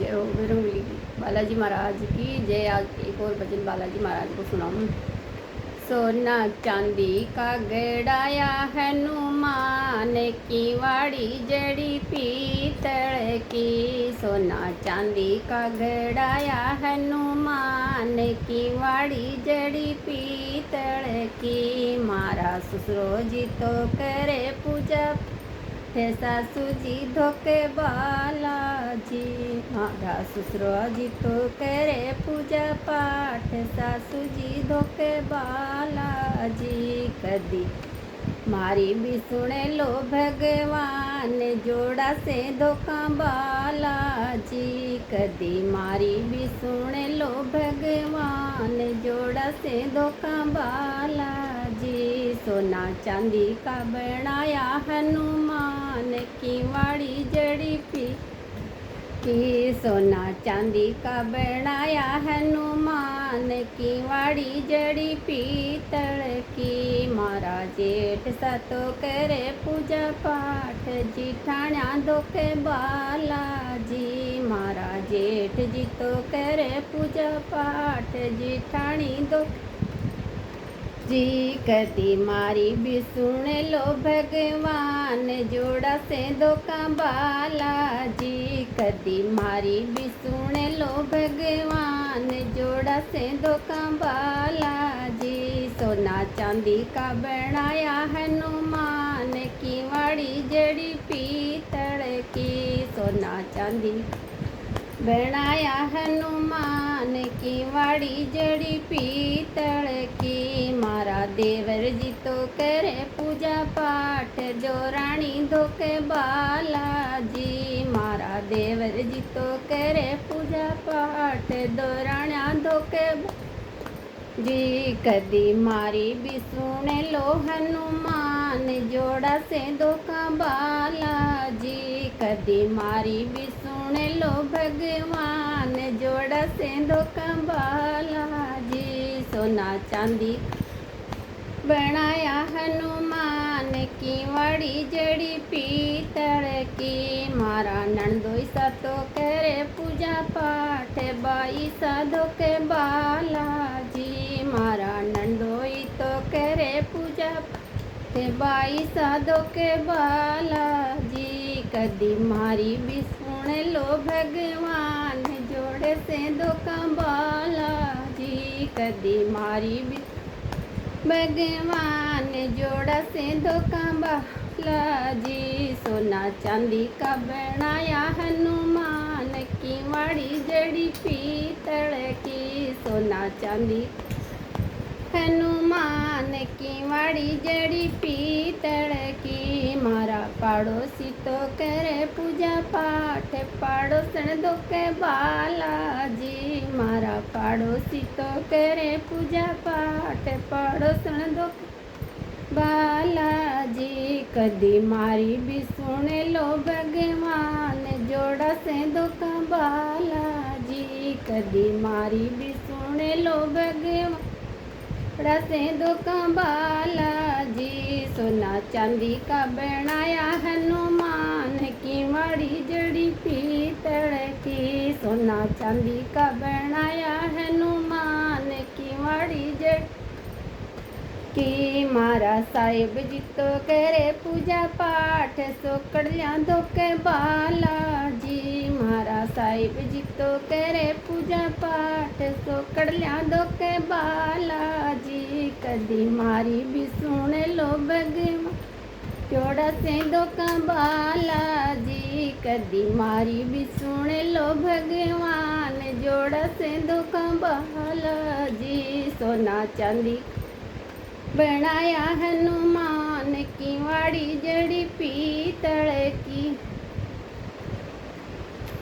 जय हो बजरंगबली की, बालाजी महाराज की जय। आज एक और भजन बालाजी महाराज को सुनाऊं। सोना चांदी का गड़ाया हनुमान की वाड़ी जड़ी पीतल की। सोना चांदी का गड़ाया हनुमान की वाड़ी जड़ी पीतल की। मारा ससुरो जी तो करे पूजा हे सासू जी धोके बालाजी। मारा ससुरो जी तो करे पूजा पाठ सासू जी धोके बालाजी। कदी मारी भी सुने लो भगवान जोड़ा से धोखा बालाजी। कदी मारी भी सुने लो भगवान जोड़ा से धोखा बालाजी। सोना चांदी का बनाया हनुमान की वाड़ी जड़ी पी की। सोना चांदी का बनाया हनुमान की वाड़ी जड़ी पीतल की। मारा जेठ सातो करे पूजा पाठ जिठाण्या धोके बालाजी। मारा जेठ जी तो करे पूजा पाठ जिठाणी दो जी। कदी मारी भी सुन लो भगवान जोड़ा से धोखा बालाजी। कदी मारी भी सुन लो भगवान जोड़ा से धोखा बालाजी। सोना चांदी का बनाया हनुमान की वाड़ी जड़ी पीतल की। सोना चांदी बनाया हनुमान की वाड़ी जड़ी पीतल की। मारा देवर जी तो करे पूजा पाठ जो रानी धोके बालाजी। मारा देवर जी तो करे पूजा पाठ दो राणा धोके जी। कदी मारी भी सुन लो हनुमान जोड़ा से धोखा बालाजी। कदी मारी भी सुन लो भगवान जोड़ा से धोखा बालाजी। सोना चांदी बनाया हनुमान की वाड़ी जड़ी पीतल की। मारा नंदोई सा तो करे पूजा पाठ बाई सा धोके बालाजी। मारा नंदोई तो करे पूजा पाठ बाई सा धोके बालाजी। कदी मारी भी सुन लो भगवान जोड़े से धोखा बालाजी। कदी मारी भी भगवान जोड़ा से धोखा बालाजी। सोना चांदी का बनाया हनुमान की वाड़ी जड़ी पीतल की। सोना चांदी हनुमान की वाड़ी जड़ी पीतल की। मारा पड़ोसी तो करे पूजा पाठ पड़ोसन धोके बालाजी। मारा पड़ोसी तो करे पूजा पाठ पड़ोसन धोके बालाजी। कदी मारी भी सुन लो भगवान जोड़ा से धोखा बालाजी। कदी मारी भी सुन लो भगवान जोड़ा से धोखा बालाजी। सोना चांदी का बनाया हनुमान की वाड़ी जड़ी पीतल की। सोना चांदी का बनाया हनुमान की वाड़ी जड़ी की। मारा साहिब जी तो करे पूजा पाठ सोकड़िया धोके बालाजी। मारा साहिब जी तो करे पूजा पाठ सोकड़िया धोके बालाजी। कदी मारी भी सुन लो भगवान जोड़ा से धोखा बालाजी। कदी मारी भी सुन लो भगवान जोड़ा से धोखा बालाजी। सोना चांदी बनाया हनुमान की वाड़ी जड़ी पीतल की।